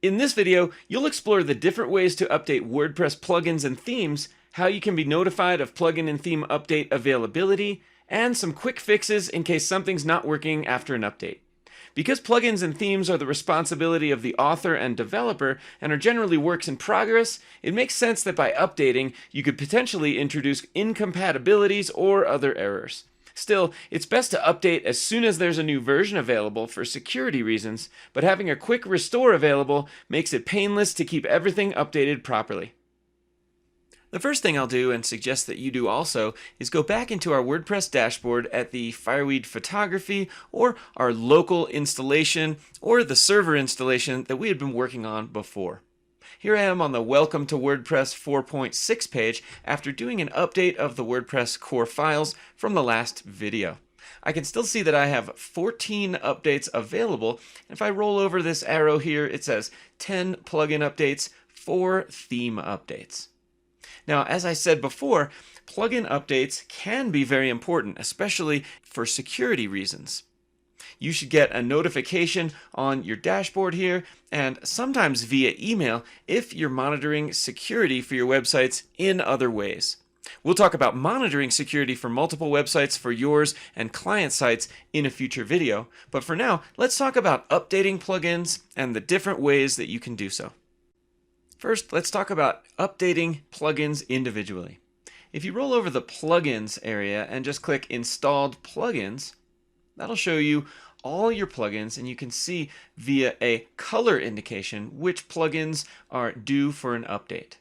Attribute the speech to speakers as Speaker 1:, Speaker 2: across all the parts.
Speaker 1: In this video, you'll explore the different ways to update WordPress plugins and themes, how you can be notified of plugin and theme update availability, and some quick fixes in case something's not working after an update. Because plugins and themes are the responsibility of the author and developer and are generally works in progress, it makes sense that by updating, you could potentially introduce incompatibilities or other errors. Still, it's best to update as soon as there's a new version available for security reasons, but having a quick restore available makes it painless to keep everything updated properly. The first thing I'll do, and suggest that you do also, is go back into our WordPress dashboard at the Fireweed photography or our local installation or the server installation that we had been working on before. Here I am on the Welcome to WordPress 4.6 page after doing an update of the WordPress core files from the last video. I can still see that I have 14 updates available. If I roll over this arrow here, it says 10 plugin updates, 4 theme updates. Now, as I said before, plugin updates can be very important, especially for security reasons. You should get a notification on your dashboard here, and sometimes via email if you're monitoring security for your websites in other ways. We'll talk about monitoring security for multiple websites for yours and client sites in a future video, but for now, let's talk about updating plugins and the different ways that you can do so. First, let's talk about updating plugins individually. If you roll over the plugins area and just click installed plugins, that'll show you all your plugins, and you can see via a color indication which plugins are due for an update.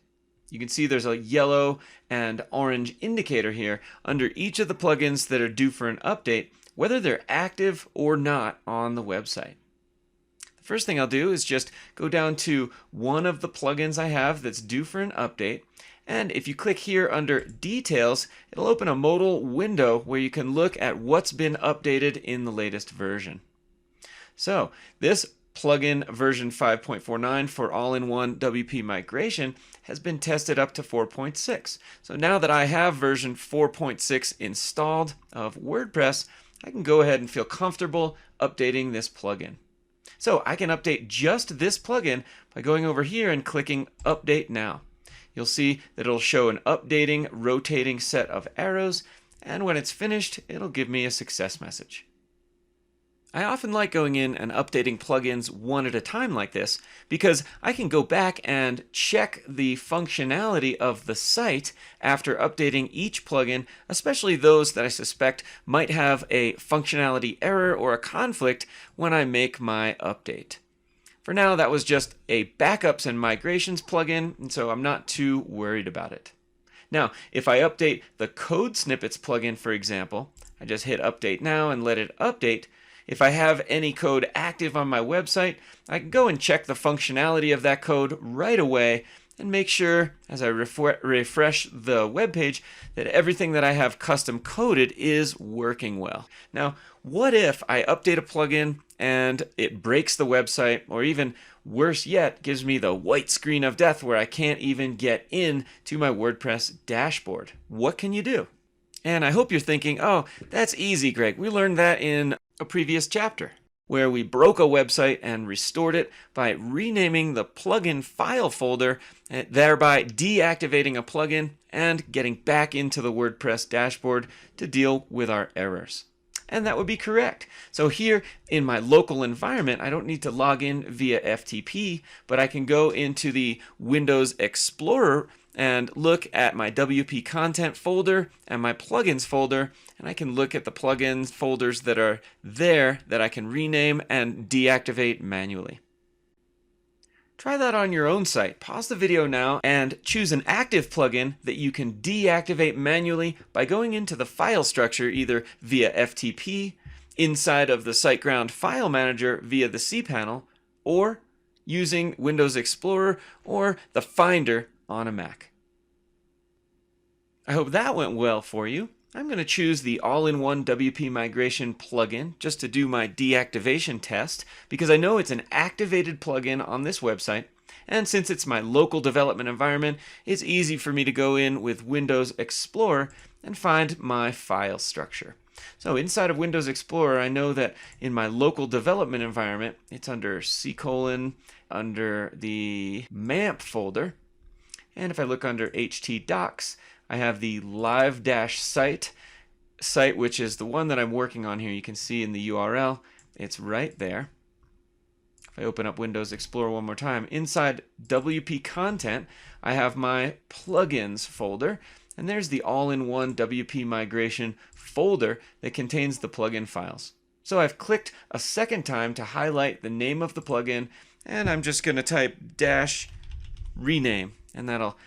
Speaker 1: You can see there's a yellow and orange indicator here under each of the plugins that are due for an update, whether they're active or not on the website. The first thing I'll do is just go down to one of the plugins I have that's due for an update. And if you click here under Details, it'll open a modal window where you can look at what's been updated in the latest version. So this plugin version 5.49 for all-in-one WP migration has been tested up to 4.6. So now that I have version 4.6 installed of WordPress, I can go ahead and feel comfortable updating this plugin. So I can update just this plugin by going over here and clicking Update Now. You'll see that it'll show an updating, rotating set of arrows, and when it's finished, it'll give me a success message. I often like going in and updating plugins one at a time like this because I can go back and check the functionality of the site after updating each plugin, especially those that I suspect might have a functionality error or a conflict when I make my update. For now, that was just a backups and migrations plugin, and so I'm not too worried about it. Now, if I update the code snippets plugin, for example, I just hit Update Now and let it update. If I have any code active on my website, I can go and check the functionality of that code right away and make sure, as I refresh the web page, that everything that I have custom coded is working well. Now, what if I update a plugin and it breaks the website, or even worse yet, gives me the white screen of death where I can't even get in to my WordPress dashboard? What can you do? And I hope you're thinking, oh, that's easy, Greg. We learned that in a previous chapter, where we broke a website and restored it by renaming the plugin file folder, thereby deactivating a plugin and getting back into the WordPress dashboard to deal with our errors. And that would be correct. So here in my local environment, I don't need to log in via FTP, but I can go into the Windows Explorer and look at my WP content folder and my plugins folder, and I can look at the plugins folders that are there that I can rename and deactivate manually. Try that on your own site. Pause the video now and choose an active plugin that you can deactivate manually by going into the file structure either via FTP, inside of the SiteGround file manager via the cPanel, or using Windows Explorer or the Finder on a Mac. I hope that went well for you. I'm going to choose the all-in-one WP migration plugin just to do my deactivation test because I know it's an activated plugin on this website, and since it's my local development environment, it's easy for me to go in with Windows Explorer and find my file structure. So inside of Windows Explorer, I know that in my local development environment, it's under C:, under the MAMP folder. And if I look under htdocs, I have the live-site which is the one that I'm working on here. You can see in the URL, it's right there. If I open up Windows Explorer one more time, inside WP Content, I have my plugins folder, and there's the all-in-one WP migration folder that contains the plugin files. So I've clicked a second time to highlight the name of the plugin, and I'm just going to type -rename, and that'll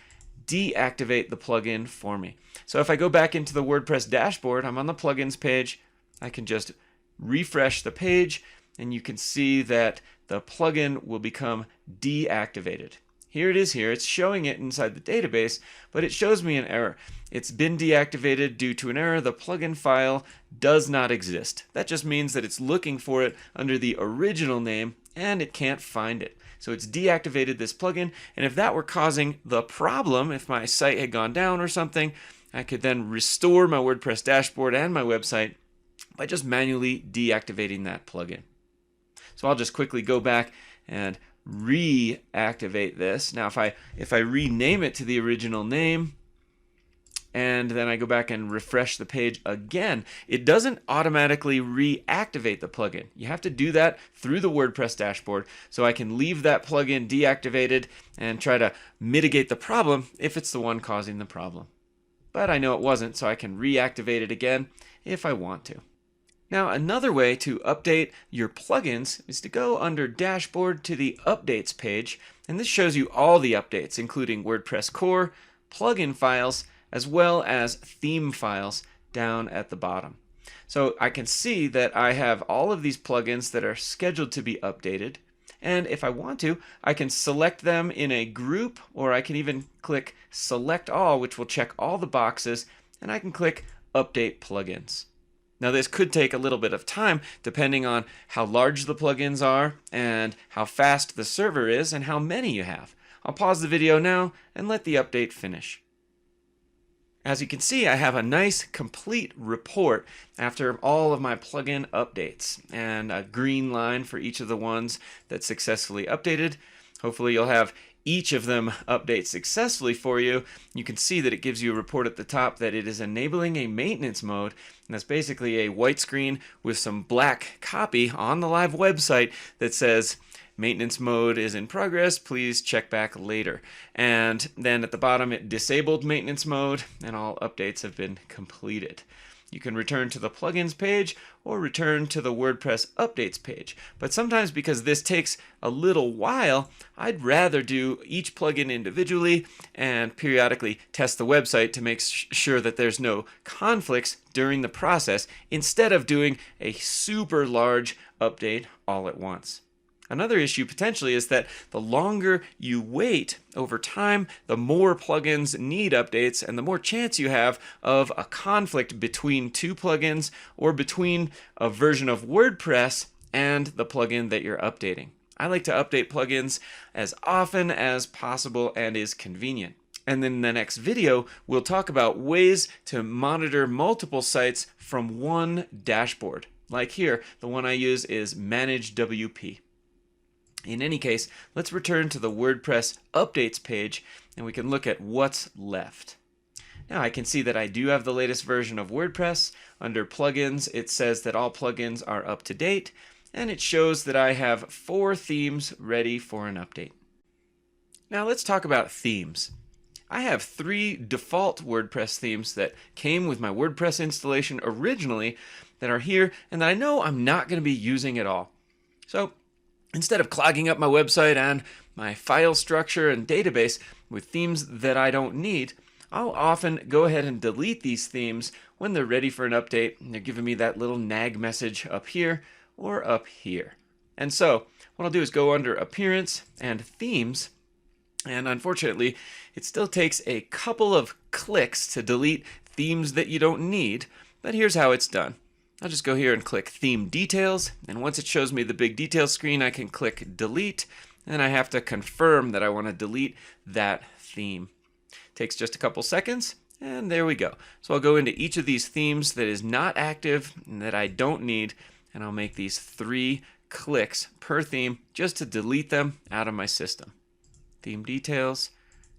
Speaker 1: deactivate the plugin for me. So if I go back into the WordPress dashboard, I'm on the plugins page, I can just refresh the page, and you can see that the plugin will become deactivated. Here it is here. It's showing it inside the database, but it shows me an error. It's been deactivated due to an error. The plugin file does not exist. That just means that it's looking for it under the original name, and it can't find it. So it's deactivated this plugin, and if that were causing the problem, if my site had gone down or something, I could then restore my WordPress dashboard and my website by just manually deactivating that plugin. So I'll just quickly go back and reactivate this. Now if I rename it to the original name, and then I go back and refresh the page again, it doesn't automatically reactivate the plugin. You have to do that through the WordPress dashboard, so I can leave that plugin deactivated and try to mitigate the problem if it's the one causing the problem. But I know it wasn't, so I can reactivate it again if I want to. Now, another way to update your plugins is to go under Dashboard to the Updates page, and this shows you all the updates, including WordPress core, plugin files, as well as theme files down at the bottom. So I can see that I have all of these plugins that are scheduled to be updated, and if I want to, I can select them in a group, or I can even click Select All, which will check all the boxes, and I can click Update Plugins. Now this could take a little bit of time depending on how large the plugins are and how fast the server is and how many you have. I'll pause the video now and let the update finish. As you can see, I have a nice complete report after all of my plugin updates and a green line for each of the ones that successfully updated. Hopefully you'll have each of them update successfully for you. You can see that it gives you a report at the top that it is enabling a maintenance mode, and that's basically a white screen with some black copy on the live website that says maintenance mode is in progress, please check back later. And then at the bottom it disabled maintenance mode and all updates have been completed. You can return to the plugins page or return to the WordPress updates page. But sometimes, because this takes a little while, I'd rather do each plugin individually and periodically test the website to make sure that there's no conflicts during the process, instead of doing a super large update all at once. Another issue potentially is that the longer you wait over time, the more plugins need updates and the more chance you have of a conflict between two plugins or between a version of WordPress and the plugin that you're updating. I like to update plugins as often as possible and is convenient. And then in the next video, we'll talk about ways to monitor multiple sites from one dashboard. Like here, the one I use is Manage WP. In any case, let's return to the WordPress updates page and we can look at what's left. Now I can see that I do have the latest version of WordPress. Under plugins, it says that all plugins are up to date, and it shows that I have 4 themes ready for an update. Now let's talk about themes. I have 3 default WordPress themes that came with my WordPress installation originally that are here and that I know I'm not going to be using at all. So instead of clogging up my website and my file structure and database with themes that I don't need, I'll often go ahead and delete these themes when they're ready for an update and they're giving me that little nag message up here or up here. And so what I'll do is go under Appearance and Themes, and unfortunately it still takes a couple of clicks to delete themes that you don't need, but here's how it's done. I'll just go here and click Theme Details, and once it shows me the big details screen, I can click Delete, and I have to confirm that I want to delete that theme. It takes just a couple seconds, And there we go. So I'll go into each of these themes that is not active and that I don't need, and I'll make these 3 clicks per theme just to delete them out of my system. Theme details,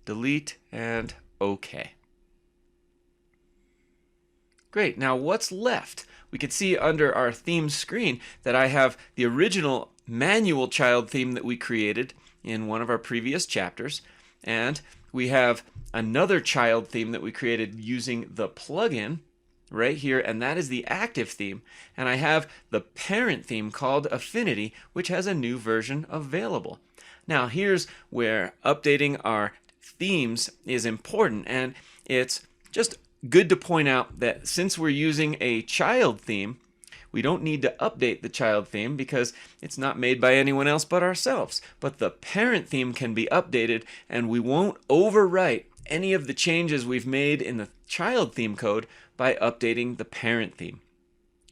Speaker 1: delete, and OK. Great, now what's left? We can see under our theme screen that I have the original manual child theme that we created in one of our previous chapters, and we have another child theme that we created using the plugin right here, and that is the active theme. And I have the parent theme called Affinity, which has a new version available. Now here's where updating our themes is important, and it's just good to point out that since we're using a child theme, we don't need to update the child theme because it's not made by anyone else but ourselves. But the parent theme can be updated, and we won't overwrite any of the changes we've made in the child theme code by updating the parent theme.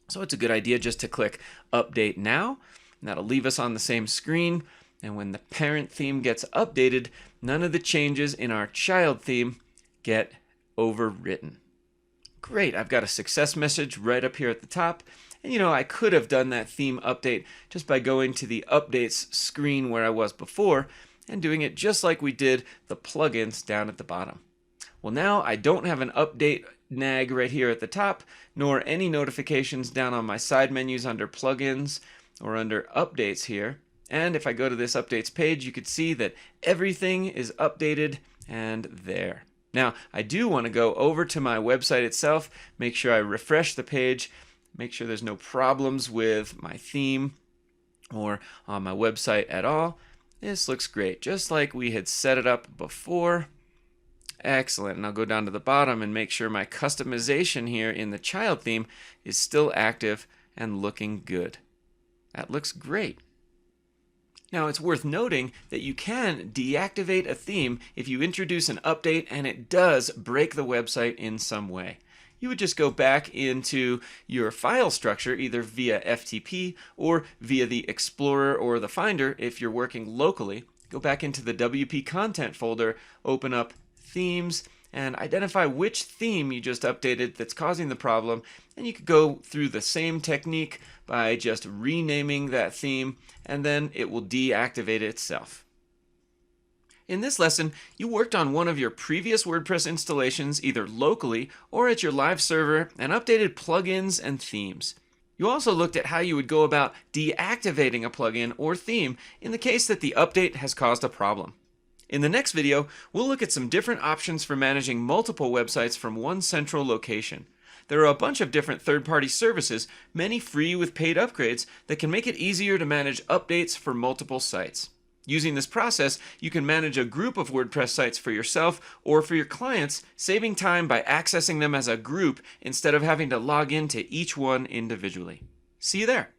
Speaker 1: So it's a good idea just to click Update Now, and that'll leave us on the same screen. And when the parent theme gets updated, none of the changes in our child theme get overwritten. Great, I've got a success message right up here at the top. And I could have done that theme update just by going to the updates screen where I was before and doing it just like we did the plugins down at the bottom. Well, now I don't have an update nag right here at the top, nor any notifications down on my side menus under plugins or under updates here. And if I go to this updates page, you could see that everything is updated and there. Now, I do want to go over to my website itself, make sure I refresh the page, make sure there's no problems with my theme or on my website at all. This looks great, just like we had set it up before. Excellent, and I'll go down to the bottom and make sure my customization here in the child theme is still active and looking good. That looks great. Now, it's worth noting that you can deactivate a theme if you introduce an update and it does break the website in some way. You would just go back into your file structure, either via FTP or via the Explorer or the Finder if you're working locally. Go back into the WP Content folder, open up Themes, and identify which theme you just updated that's causing the problem, and you could go through the same technique by just renaming that theme, and then it will deactivate itself. In this lesson, you worked on one of your previous WordPress installations either locally or at your live server and updated plugins and themes. You also looked at how you would go about deactivating a plugin or theme in the case that the update has caused a problem. In the next video, we'll look at some different options for managing multiple websites from one central location. There are a bunch of different third-party services, many free with paid upgrades, that can make it easier to manage updates for multiple sites. Using this process, you can manage a group of WordPress sites for yourself or for your clients, saving time by accessing them as a group instead of having to log into each one individually. See you there.